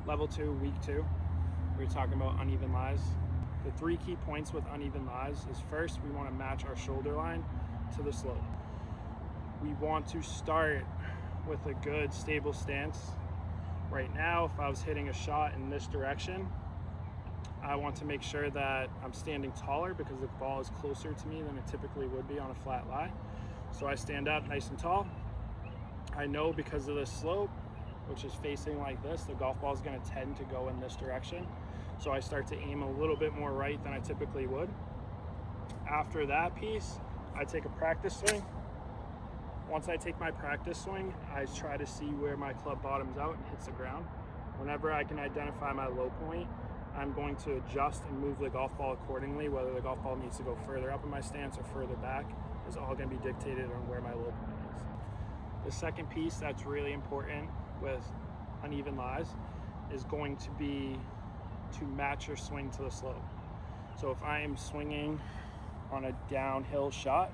Level 2, week 2, we're talking about uneven lies. The 3 key points with uneven lies is, first, we want to match our shoulder line to the slope. We want to start with a good stable stance. Right now, if I was hitting a shot in this direction, I want to make sure that I'm standing taller because the ball is closer to me than it typically would be on a flat lie. So I stand up nice and tall. I know because of the slope, which is facing like this, the golf ball is going to tend to go in this direction. So I start to aim a little bit more right than I typically would. After that piece, I take a practice swing. Once I take my practice swing, I try to see where my club bottoms out and hits the ground. Whenever I can identify my low point, I'm going to adjust and move the golf ball accordingly. Whether the golf ball needs to go further up in my stance or further back is all going to be dictated on where my low point is. The second piece that's really important with uneven lies is going to be to match your swing to the slope. So if I am swinging on a downhill shot,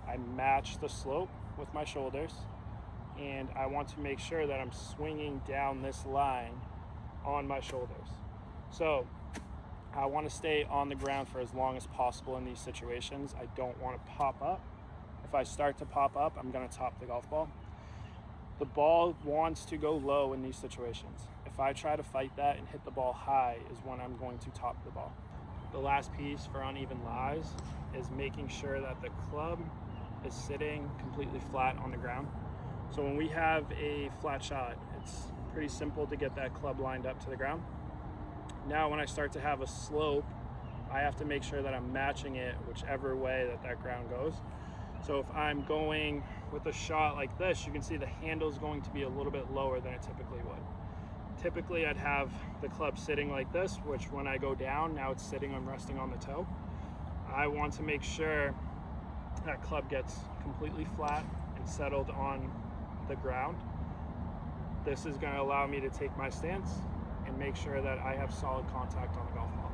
I match the slope with my shoulders, and I want to make sure that I'm swinging down this line on my shoulders. So I want to stay on the ground for as long as possible in these situations. I don't want to pop up. If I start to pop up, I'm going to top the golf ball. The ball wants to go low in these situations. If I try to fight that and hit the ball high is when I'm going to top the ball. The last piece for uneven lies is making sure that the club is sitting completely flat on the ground. So when we have a flat shot, it's pretty simple to get that club lined up to the ground. Now when I start to have a slope, I have to make sure that I'm matching it whichever way that ground goes. So if I'm going with a shot like this, you can see the handle is going to be a little bit lower than it typically would. Typically I'd have the club sitting like this, which when I go down, now it's sitting and resting on the toe. I want to make sure that club gets completely flat and settled on the ground. This is going to allow me to take my stance and make sure that I have solid contact on the golf ball.